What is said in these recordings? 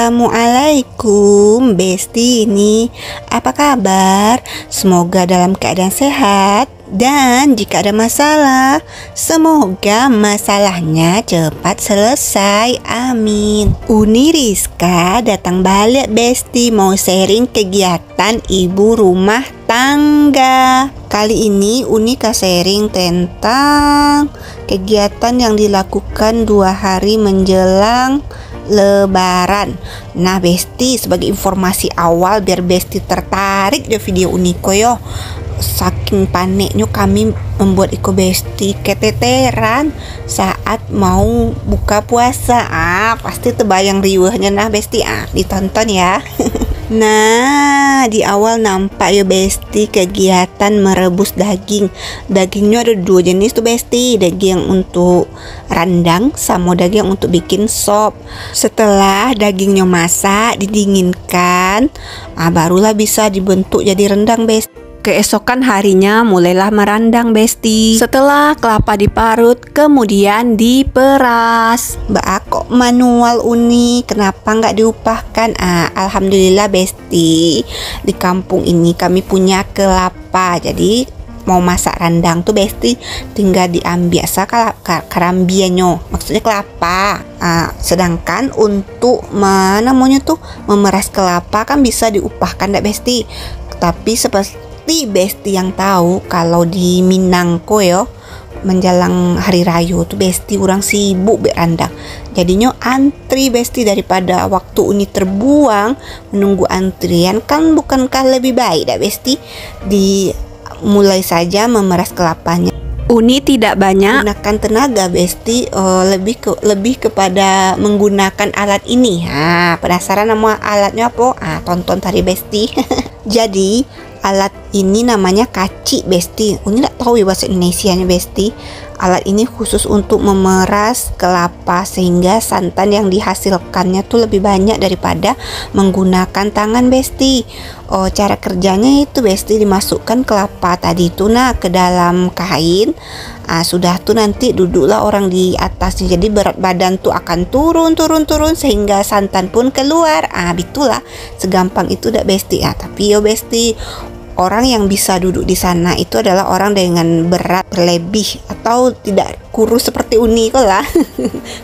Assalamualaikum Besti, ini apa kabar? Semoga dalam keadaan sehat. Dan jika ada masalah, semoga masalahnya cepat selesai. Amin. Uni Rizka datang balik Besti, mau sharing kegiatan ibu rumah tangga. Kali ini Uni sharing tentang kegiatan yang dilakukan 2 hari menjelang Lebaran. Nah Besti, sebagai informasi awal biar Besti tertarik deh video Uniko yo. Saking paniknya kami membuat Iko Besti keteteran saat mau buka puasa. Pasti terbayang riuhnya nah Besti. Ditonton ya. Nah, di awal nampak ya Besti kegiatan merebus daging. Dagingnya ada 2 jenis tuh Besti, daging untuk rendang sama daging untuk bikin sop. Setelah dagingnya masak, didinginkan, barulah bisa dibentuk jadi rendang Besti. Keesokan harinya mulailah merandang Besti. Setelah kelapa diparut, kemudian diperas. Mbak kok manual Uni, kenapa nggak diupahkan? Alhamdulillah Besti, di kampung ini kami punya kelapa. Jadi mau masak rendang tuh Besti tinggal diambil karambiannya, maksudnya kelapa. Sedangkan untuk memeras kelapa kan bisa diupahkan nggak Besti? Tapi seperti Besti yang tahu, kalau di Minangko yo menjelang hari raya tuh Besti orang sibuk berandang. Jadinya antri Besti, daripada waktu Uni terbuang menunggu antrian, kan bukankah lebih baik dah Besti dimulai saja memeras kelapanya. Uni tidak banyak menggunakan tenaga Besti, lebih kepada menggunakan alat ini. Penasaran nama alatnya apa? Tonton tadi Besti. Jadi alat ini namanya kaci Besti. Uni nggak tahu ya bahasa Indonesianya Besti. Alat ini khusus untuk memeras kelapa sehingga santan yang dihasilkannya tuh lebih banyak daripada menggunakan tangan Besti. Cara kerjanya itu Besti, dimasukkan kelapa tadi itu ke dalam kain. Sudah tuh nanti duduklah orang di atasnya, jadi berat badan tuh akan turun sehingga santan pun keluar. Itulah segampang itu dah Besti. Tapi yo Besti, orang yang bisa duduk di sana itu adalah orang dengan berat berlebih atau tidak kurus seperti Uni kok lah.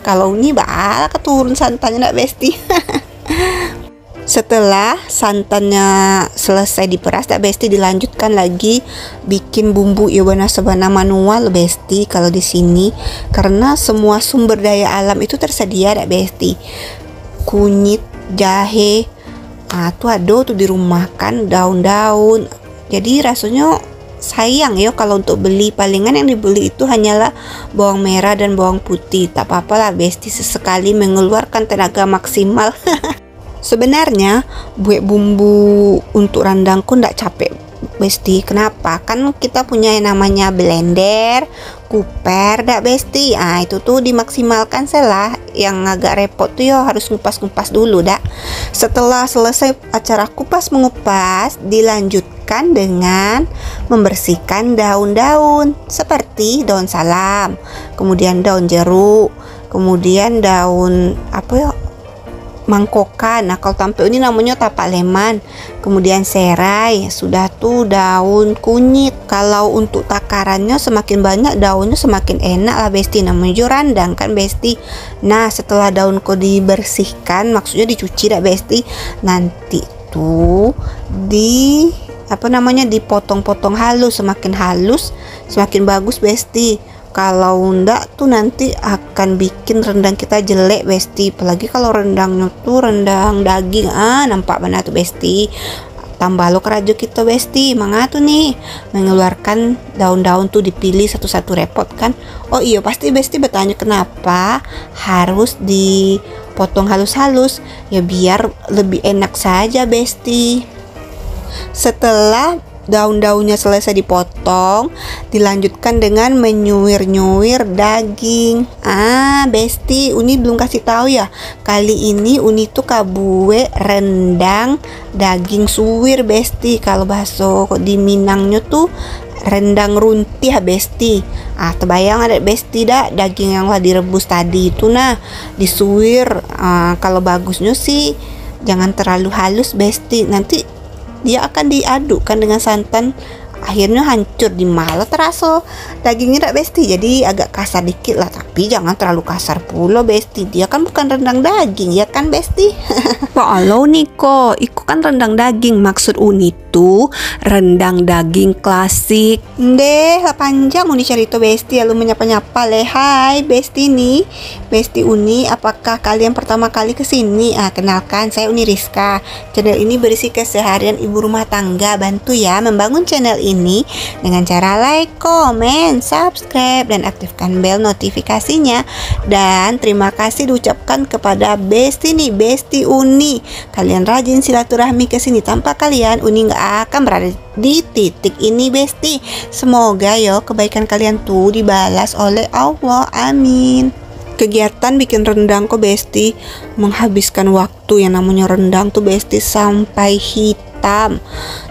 Kalau Uni bakal keturun santannya dah Besti. Setelah santannya selesai diperas dak Besti, dilanjutkan lagi bikin bumbu iwana sebana manual Besti kalau di sini, karena semua sumber daya alam itu tersedia dak Besti. Kunyit, jahe, tuh ada tuh di rumah kan, daun-daun. Jadi rasanya sayang ya kalau untuk beli, palingan yang dibeli itu hanyalah bawang merah dan bawang putih. Tak apa-apa lah Besti, sesekali mengeluarkan tenaga maksimal. Sebenarnya buat bumbu untuk rendangku ndak capek Besti. Kenapa? Kan kita punya yang namanya blender, kuper dak Besti. Itu tuh dimaksimalkan salah. Yang agak repot tuh ya harus ngupas-ngupas dulu dak. Setelah selesai acara kupas mengupas, dilanjutkan dengan membersihkan daun-daun seperti daun salam, kemudian daun jeruk, kemudian daun mangkokan. Kalau tampil ini namanya tapak leman, kemudian serai, sudah tuh daun kunyit. Kalau untuk takarannya semakin banyak daunnya semakin enak lah Besti, namanya randang kan Besti. Nah setelah daun dibersihkan, maksudnya dicuci dah Besti, nanti tuh dipotong-potong halus, semakin bagus Besti. Kalau enggak tuh nanti akan bikin rendang kita jelek Besti. Apalagi kalau rendangnya tuh rendang daging, nampak mana tuh Besti. Tambah lo kerajo kita Besti, mangga tuh nih mengeluarkan daun-daun tuh dipilih satu-satu, repot kan. Oh iya, pasti Besti bertanya kenapa harus dipotong halus-halus. Ya biar lebih enak saja Besti. Setelah daun-daunnya selesai dipotong, dilanjutkan dengan menyuir-nyuir daging. Besti, Uni belum kasih tahu ya. Kali ini Uni tuh kabue rendang daging suwir, Besti. Kalau bahasa di Minangnya tuh rendang runtih, Besti. Terbayang ada Besti dah daging yang lah direbus tadi itu disuwir. Kalau bagusnya sih jangan terlalu halus, Besti. Nanti dia akan diadukkan dengan santan, akhirnya hancur di malah terasa dagingnya tidak, Besti. Jadi agak kasar dikit lah, tapi jangan terlalu kasar pula, Besti. Dia kan bukan rendang daging, ya kan, Besti? Kalau Niko, itu kan rendang daging. Maksud Uni tuh rendang daging klasik. Deh, lah panjang Uni cerita, Besti. Lalu menyapa-nyapa leh. Hai, Besti nih. Besti Uni, apakah kalian pertama kali kesini? Kenalkan, saya Uni Rizka. Channel ini berisi keseharian ibu rumah tangga. Bantu ya membangun channel ini dengan cara like, komen, subscribe, dan aktifkan bel notifikasinya. Dan terima kasih diucapkan kepada Besti nih, Besti Uni. Kalian rajin silaturahmi ke sini. Tanpa kalian Uni nggak akan berada di titik ini, Besti. Semoga kebaikan kalian tuh dibalas oleh Allah. Amin. Kegiatan bikin rendang kok, Besti, menghabiskan waktu. Yang namanya rendang tuh, Besti, sampai hitam.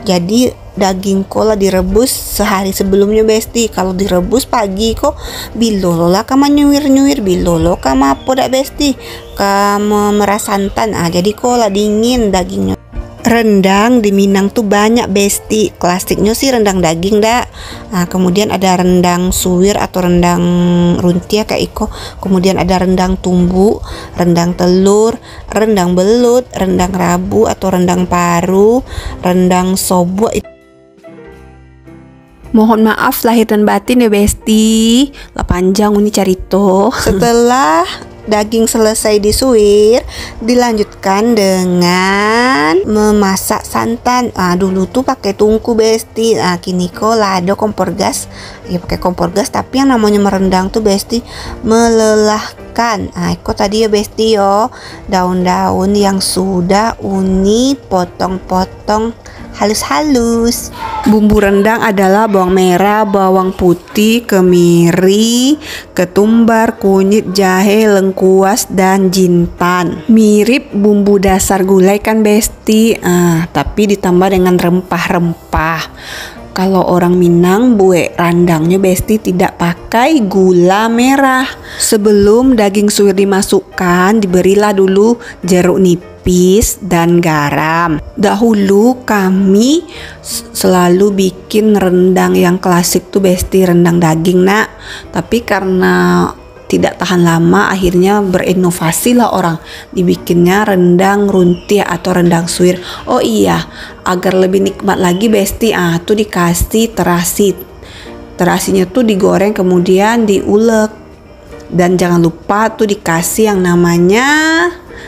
Jadi daging kola direbus sehari sebelumnya, Besti. Kalau direbus pagi kok bilolo lah kama nyuir-nyuir, bilolo kama apa dak, Besti, kama meras santan. Jadi kola dingin dagingnya. Rendang di Minang tuh banyak, Besti. Klasiknya sih rendang daging dak. Kemudian ada rendang suwir atau rendang runtia kayak iko. Kemudian ada rendang tumbu, rendang telur, rendang belut, rendang rabu atau rendang paru, rendang sobok. Mohon maaf lahir dan batin ya, Besti. Lah panjang Uni carito. Setelah daging selesai disuir, dilanjutkan dengan memasak santan. Dulu tuh pakai tungku, Besti. Kini kok lado kompor gas. Ya pakai kompor gas, tapi yang namanya merendang tuh, Besti, melelahkan. Ikut tadi ya, Besti daun-daun yang sudah Uni potong-potong halus-halus. Bumbu rendang adalah bawang merah, bawang putih, kemiri, ketumbar, kunyit, jahe, lengkuas, dan jintan. Mirip bumbu dasar gulai kan, Besti, tapi ditambah dengan rempah-rempah. Kalau orang Minang buat rendangnya, Besti, tidak pakai gula merah. Sebelum daging suwir dimasukkan, diberilah dulu jeruk nipis dan garam. Dahulu kami selalu bikin rendang yang klasik tuh, Besti, rendang daging tapi karena tidak tahan lama, akhirnya berinovasi lah orang, dibikinnya rendang runtia atau rendang suwir. Oh iya, agar lebih nikmat lagi, Besti, tuh dikasih terasi. Terasinya tuh digoreng kemudian diulek, dan jangan lupa tuh dikasih yang namanya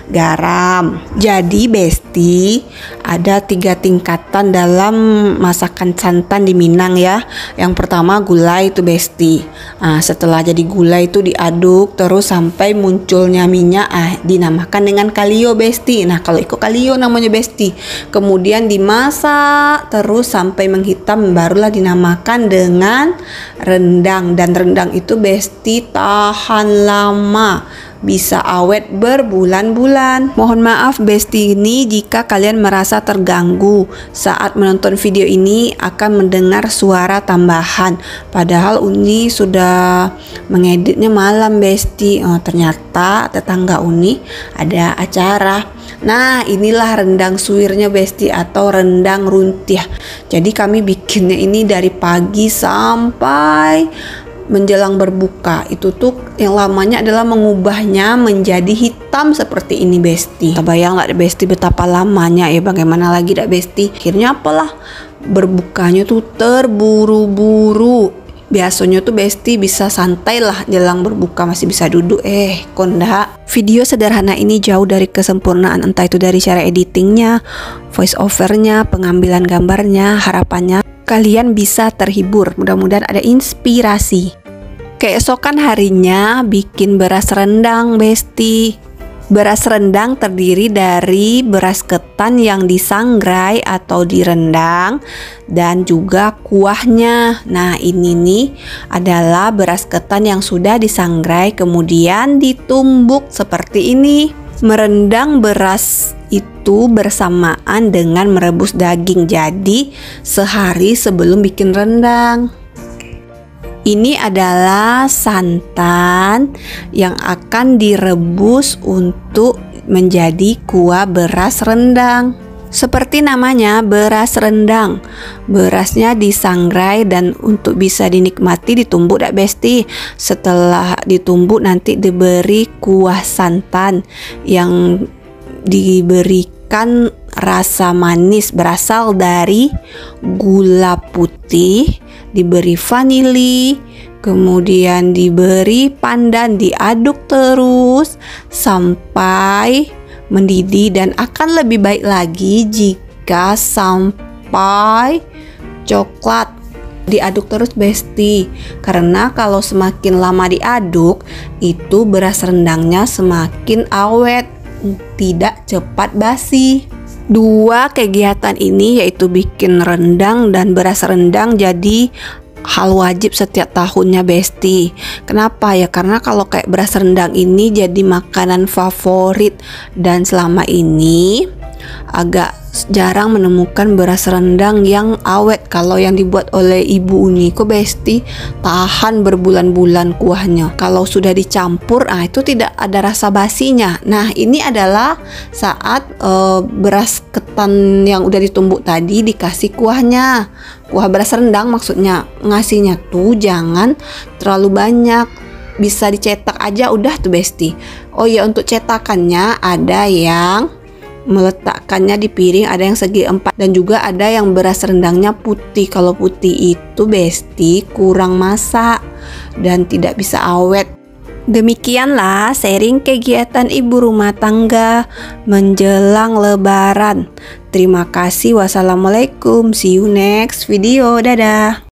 garam. Jadi, Besti, ada 3 tingkatan dalam masakan santan di Minang ya. Yang pertama gulai itu, Besti. Setelah jadi gulai itu diaduk terus sampai munculnya minyak, dinamakan dengan kalio, Besti. Kalau ikut kalio namanya, Besti. Kemudian dimasak terus sampai menghitam, barulah dinamakan dengan rendang. Dan rendang itu, Besti, tahan lama, bisa awet berbulan-bulan. Mohon maaf, Besti, ini jika kalian merasa terganggu saat menonton video ini akan mendengar suara tambahan. Padahal Uni sudah mengeditnya malam, Besti. Ternyata tetangga Uni ada acara. Inilah rendang suwirnya, Besti, atau rendang runtiah. Jadi kami bikinnya ini dari pagi sampai menjelang berbuka. Itu tuh yang lamanya adalah mengubahnya menjadi hitam seperti ini, Besti. Kebayang nggak, Besti, betapa lamanya ya? Bagaimana lagi dak, Besti? Akhirnya apalah, berbukanya tuh terburu-buru. Biasanya tuh, Besti, bisa santai lah jelang berbuka, masih bisa duduk. Konda. Video sederhana ini jauh dari kesempurnaan, entah itu dari cara editingnya, voice overnya, pengambilan gambarnya. Harapannya kalian bisa terhibur, mudah-mudahan ada inspirasi. Keesokan harinya bikin beras rendang, Besti. Beras rendang terdiri dari beras ketan yang disangrai atau direndang dan juga kuahnya. Nah, ini nih adalah beras ketan yang sudah disangrai kemudian ditumbuk seperti ini. Merendang beras itu bersamaan dengan merebus daging. Jadi, sehari sebelum bikin rendang. Ini adalah santan yang akan direbus untuk menjadi kuah beras rendang. Seperti namanya, beras rendang. Berasnya disangrai dan untuk bisa dinikmati ditumbuk dak Besti. Setelah ditumbuk nanti diberi kuah santan yang diberikan rasa manis berasal dari gula putih, diberi vanili, kemudian diberi pandan, diaduk terus sampai mendidih, dan akan lebih baik lagi jika sampai coklat. Diaduk terus Besti, karena kalau semakin lama diaduk itu beras rendangnya semakin awet, tidak cepat basi. Dua kegiatan ini yaitu bikin rendang dan beras rendang jadi hal wajib setiap tahunnya Besti. Kenapa ya? Karena kalau kayak beras rendang ini jadi makanan favorit, dan selama ini agak jarang menemukan beras rendang yang awet. Kalau yang dibuat oleh Ibu Uni kok Besti tahan berbulan-bulan kuahnya. Kalau sudah dicampur, itu tidak ada rasa basinya. Nah, ini adalah saat beras ketan yang udah ditumbuk tadi dikasih kuahnya. Kuah beras rendang maksudnya. Ngasihnya tuh jangan terlalu banyak. Bisa dicetak aja udah tuh Besti. Oh ya, untuk cetakannya ada yang meletakkannya di piring, ada yang segi 4, dan juga ada yang beras rendangnya putih. Kalau putih itu Besti kurang masak dan tidak bisa awet. Demikianlah sharing kegiatan ibu rumah tangga menjelang lebaran. Terima kasih. Wassalamualaikum. See you next video. Dadah.